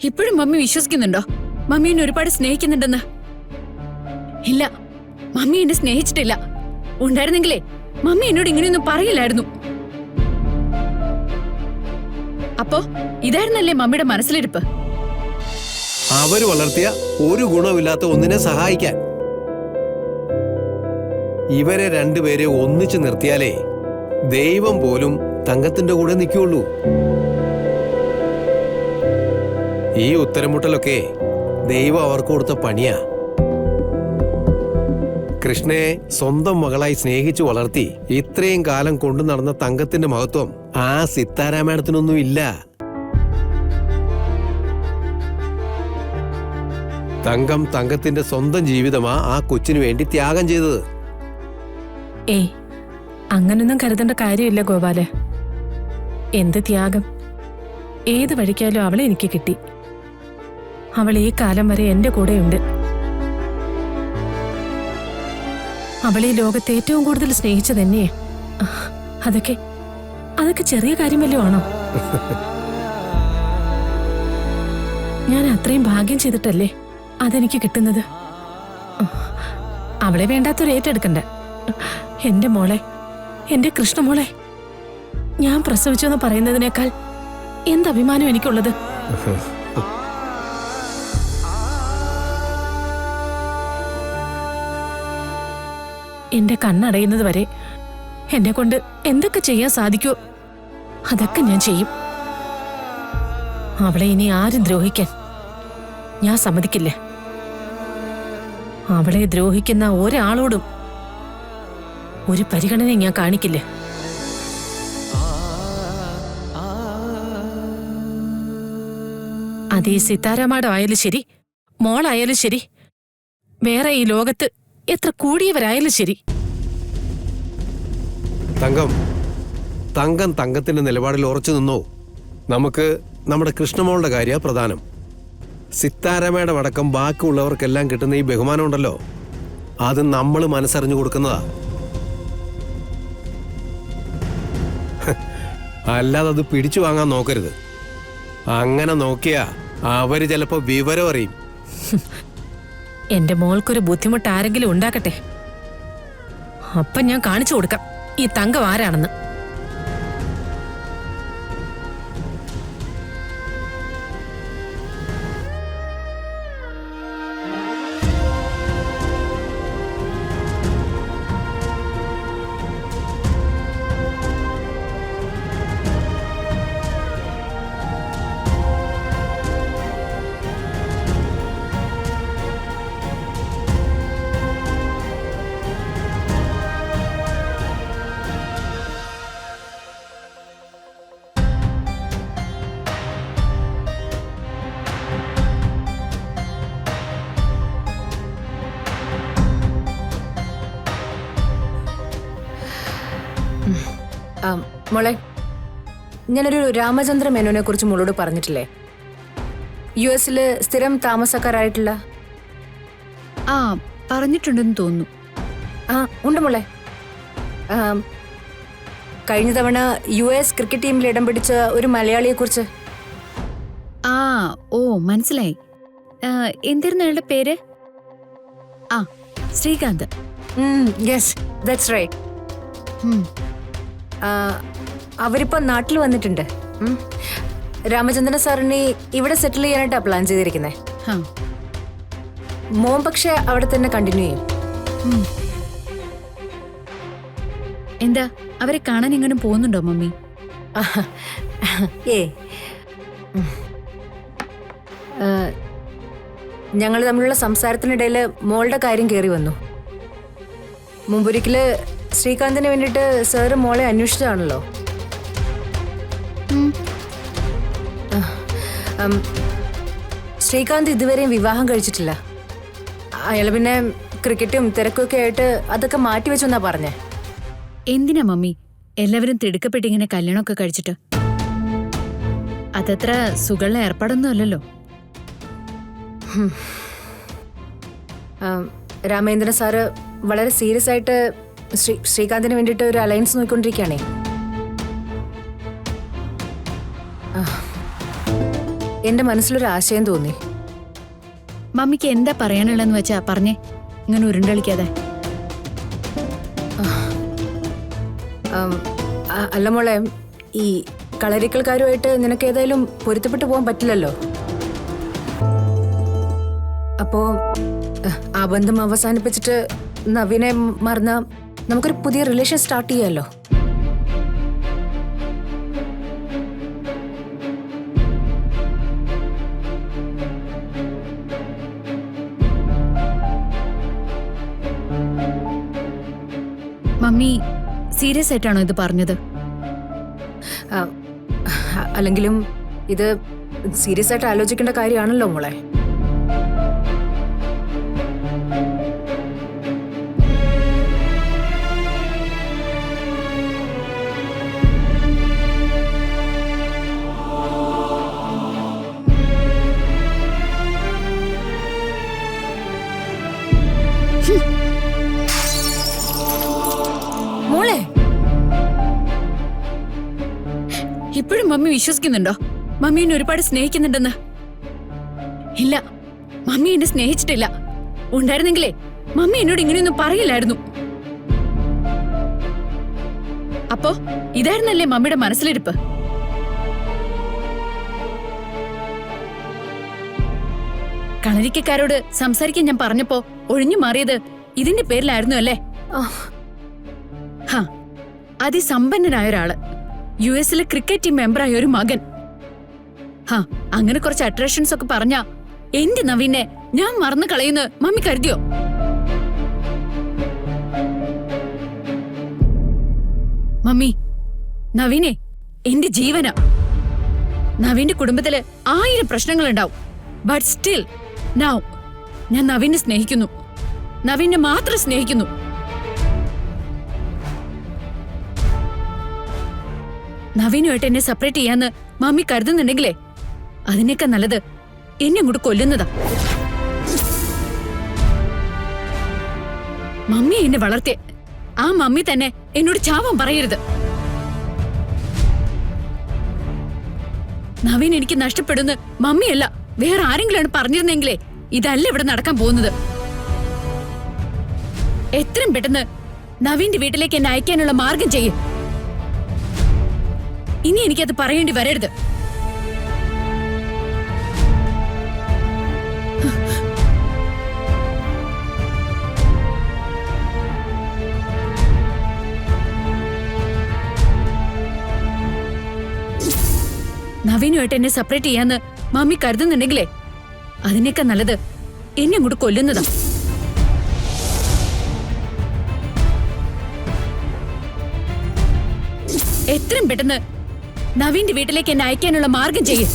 ഇപ്പോഴും മമ്മി വിശ്വസിക്കുന്നുണ്ടോ മമ്മി എന്നെ ഒരുപാട് സ്നേഹിക്കുന്നുണ്ടെന്ന്? ഇല്ല, മമ്മി എന്നെ സ്നേഹിച്ചിട്ടില്ല. ഉണ്ടായിരുന്നെങ്കിലേ മമ്മി എന്നോട് ഇങ്ങനെയൊന്നും പറയില്ലായിരുന്നു. അപ്പോ ഇതായിരുന്നല്ലേ മമ്മിയുടെ മനസ്സിലിരിപ്പ്? അവര് വളർത്തിയ ഒരു ഗുണമില്ലാത്ത ഒന്നിനെ സഹായിക്കാൻ. ഇവരെ രണ്ടുപേരെ ഒന്നിച്ചു നിർത്തിയാലേ ദൈവം പോലും തങ്കത്തിന്റെ കൂടെ നിൽക്കുള്ളൂ. ഈ ഉത്തരമുട്ടലൊക്കെ ദൈവം അവർക്ക് കൊടുത്ത പണിയാ. കൃഷ്ണയെ സ്വന്തം മകളായി സ്നേഹിച്ചു വളർത്തി ഇത്രയും കാലം കൊണ്ടു നടന്ന തങ്കത്തിന്റെ മഹത്വം ആ സിത്താരാമായണത്തിനൊന്നും ഇല്ല. തങ്കം തങ്കത്തിന്റെ സ്വന്തം ജീവിതമാ ആ കൊച്ചിനു വേണ്ടി ത്യാഗം ചെയ്തത്. ഏയ്, അങ്ങനൊന്നും കരുതേണ്ട കാര്യമില്ല ഗോപാല്. എന്ത് ത്യാഗം? ഏത് വഴിക്കാലും അവളെ എനിക്ക് കിട്ടി. അവൾ ഈ കാലം വരെ എന്റെ കൂടെയുണ്ട്. അവളെ ഈ ലോകത്ത് ഏറ്റവും കൂടുതൽ സ്നേഹിച്ചത് എന്നെയെ. അതൊക്കെ ചെറിയ കാര്യം വല്ലതും ആണോ? ഞാൻ അത്രയും ഭാഗ്യം ചെയ്തിട്ടല്ലേ അതെനിക്ക് കിട്ടുന്നത്. അവളെ വേണ്ടാത്തൊരു ഏറ്റെടുക്കണ്ട. എന്റെ മോളെ, എന്റെ കൃഷ്ണമോളെ ഞാൻ പ്രസവിച്ചെന്ന് പറയുന്നതിനേക്കാൾ എന്ത് അഭിമാനം എനിക്കുള്ളത്. എന്റെ കണ്ണടയുന്നത് വരെ എന്നെ കൊണ്ട് എന്തൊക്കെ ചെയ്യാൻ സാധിക്കുമോ അതൊക്കെ ഞാൻ ചെയ്യും. അവളെ ഇനി ആരും ദ്രോഹിക്കാൻ ഞാൻ സമ്മതിക്കില്ല. അവളെ ദ്രോഹിക്കുന്ന ഒരാളോടും ഒരു പരിഗണനയും ഞാൻ കാണിക്കില്ല. അതേ സിത്താരാമാടം ആയാലും ശരി, മോളായാലും ശരി, വേറെ ഈ ലോകത്ത് എത്ര കൂടിയവരായാലും ശരി. തങ്കം തങ്കത്തിന്റെ നിലപാടിൽ ഉറച്ചു നിന്നോ. നമുക്ക് നമ്മുടെ കൃഷ്ണമോളുടെ കാര്യ പ്രധാനം. സിത്താരാമയുടെ അടക്കം ബാക്കിയുള്ളവർക്കെല്ലാം കിട്ടുന്ന ഈ ബഹുമാനം ഉണ്ടല്ലോ, അത് നമ്മൾ മനസ്സറിഞ്ഞു കൊടുക്കുന്നതാ. അല്ലാതെ അത് പിടിച്ചു വാങ്ങാൻ നോക്കരുത്. അങ്ങനെ നോക്കിയാ അവര് ചിലപ്പോ വിവരം അറിയും. എന്റെ മോൾക്കൊരു ബുദ്ധിമുട്ട് ആരെങ്കിലും ഉണ്ടാക്കട്ടെ, അപ്പം ഞാൻ കാണിച്ചു കൊടുക്കാം ഈ തങ്കം ആരാണെന്ന്. മോളെ, ഞാനൊരു രാമചന്ദ്ര മേനോനെ കുറിച്ച് മോളോട് പറഞ്ഞിട്ടില്ലേ? US സ്ഥിരം താമസക്കാരായിട്ടുള്ള. ആ, പറഞ്ഞിട്ടുണ്ടെന്ന് തോന്നുന്നു. ആ, ഉണ്ട് മോളെ. കഴിഞ്ഞ തവണ US ക്രിക്കറ്റ് ടീമിൽ ഇടം പിടിച്ച ഒരു മലയാളിയെ കുറിച്ച്. ആ, ഓ, മനസ്സിലായി. എന്തായിരുന്നു അയാളുടെ പേര്? ആ, ശ്രീകാന്ത്. Yes, that's right. അവരിപ്പോ നാട്ടിൽ വന്നിട്ടുണ്ട്. രാമചന്ദ്രൻ സാറിനെ ഇവിടെ സെറ്റിൽ ചെയ്യാനായിട്ടാ പ്ലാൻ ചെയ്തിരിക്കുന്നത്. മോൻ പക്ഷെ അവിടെ തന്നെ കണ്ടിന്യൂ ചെയ്യും. എന്താ, അവരെ കാണാൻ എങ്ങനെ പോകുന്നുണ്ടോ മമ്മി? ഞങ്ങൾ തമ്മിലുള്ള സംസാരത്തിനിടയിൽ മോളുടെ കാര്യം കയറി വന്നു. മുമ്പൊരിക്കല് ശ്രീകാന്തിന് വേണ്ടിയിട്ട് സാറ് മോളെ അന്വേഷിച്ചതാണല്ലോ. ശ്രീകാന്ത് ഇതുവരെയും വിവാഹം കഴിച്ചിട്ടില്ല. അയാൾ പിന്നെ ക്രിക്കറ്റും തിരക്കൊക്കെ ആയിട്ട് അതൊക്കെ മാറ്റിവെച്ചെന്നാ പറഞ്ഞേ. എന്തിനാ മമ്മി എല്ലാവരും തിടുക്കപ്പെട്ടിങ്ങനെ കല്യാണമൊക്കെ കഴിച്ചിട്ട്? അതത്ര സുഖമുള്ള ഏർപ്പാടൊന്നും അല്ലല്ലോ. രാമേന്ദ്രൻ സാറ് വളരെ സീരിയസ് ആയിട്ട് ശ്രീകാന്തിന് വേണ്ടിയിട്ട് ഒരു അലയൻസ് നോക്കിക്കൊണ്ടിരിക്കുകയാണേ. എന്റെ മനസ്സിലൊരു ആശയം തോന്നി. മമ്മിക്ക് എന്താ പറയാനുള്ളതെന്ന് വെച്ചാ പറഞ്ഞേ, ഇങ്ങനെ ഉരുണ്ടളിക്കാതെ. അല്ല മോളെ, ഈ കളരിക്കൽക്കാരുമായിട്ട് നിനക്ക് ഏതായാലും പൊരുത്തപ്പെട്ടു പോകാൻ പറ്റില്ലല്ലോ. അപ്പോ ആ ബന്ധം അവസാനിപ്പിച്ചിട്ട് നവീനെ മറന്ന നമുക്കൊരു പുതിയ റിലേഷൻ സ്റ്റാർട്ട് ചെയ്യാമല്ലോ. മമ്മി സീരിയസ് ആയിട്ടാണോ ഇത് പറഞ്ഞത്? അല്ലെങ്കിലും ഇത് സീരിയസ് ആയിട്ട് ആലോചിക്കേണ്ട കാര്യമാണല്ലോ മോളെ. മോളെ, ഇപ്പോഴും മമ്മി വിശ്വസിക്കുന്നുണ്ടോ മമ്മി എന്നെ ഒരുപാട് സ്നേഹിക്കുന്നുണ്ടെന്ന്? ഇല്ല, മമ്മി എന്നെ സ്നേഹിച്ചിട്ടില്ല. ഉണ്ടായിരുന്നെങ്കിലേ മമ്മി എന്നോട് ഇങ്ങനെയൊന്നും പറയില്ലായിരുന്നു. അപ്പോ ഇതായിരുന്നല്ലേ മമ്മിയുടെ മനസ്സിലിരിപ്പ്? കളരിക്കക്കാരോട് സംസാരിക്കാൻ ഞാൻ പറഞ്ഞപ്പോ ഒഴിഞ്ഞു മാറിയത് ഇതിന്റെ പേരിലായിരുന്നു അല്ലേ? അതിസമ്പന്നനായ ഒരാള്, യുഎസിലെ ക്രിക്കറ്റ് ടീം മെമ്പറായ ഒരു മകൻ. അങ്ങനെ കുറച്ച് അട്രാക്ഷൻസ് ഒക്കെ പറഞ്ഞ എന്റെ നവീനെ ഞാൻ മറന്നു കളയുന്ന മമ്മി കരുതിയോ? മമ്മി, നവീനെ എന്റെ ജീവനാ. നവീന്റെ കുടുംബത്തില് 1000 പ്രശ്നങ്ങളുണ്ടാവും. ബട്ട് സ്റ്റിൽ നൗ ഞാൻ നവീനെ സ്നേഹിക്കുന്നു. നവീനെ മാത്രം സ്നേഹിക്കുന്നു. നവീനുമായിട്ട് എന്നെ സെപ്പറേറ്റ് ചെയ്യാന്ന് മമ്മി കരുതുന്നുണ്ടെങ്കിലേ അതിനേക്കാൾ നല്ലത് എന്നെ അങ്ങോട്ട് കൊല്ലുന്നതാ. മമ്മി എന്നെ വളർത്തിയ ആ മമ്മി തന്നെ എന്നോട് ചാവാൻ പറയരുത്. നവീൻ എനിക്ക് നഷ്ടപ്പെടുന്ന മമ്മിയല്ല വേറെ ആരെങ്കിലാണ് പറഞ്ഞിരുന്നെങ്കിലേ ഇതല്ല ഇവിടെ നടക്കാൻ പോകുന്നത്. എത്രയും പെട്ടെന്ന് നവീന്റെ വീട്ടിലേക്ക് എന്നെ അയക്കാനുള്ള മാർഗം ചെയ്യും. ഇനി എനിക്കത് പറയേണ്ടി വരരുത്. നവീനുമായിട്ട് എന്നെ സെപ്പറേറ്റ് ചെയ്യാന്ന് മമ്മി കരുതുന്നുണ്ടെങ്കിലേ അതിനേക്കാൾ നല്ലത് എന്നെ അങ്ങോട്ട് കൊല്ലുന്നതാ. എത്രയും പെട്ടെന്ന് നവീന്റെ വീട്ടിലേക്ക് എന്നെ അയക്കാനുള്ള മാർഗം ചെയ്യും.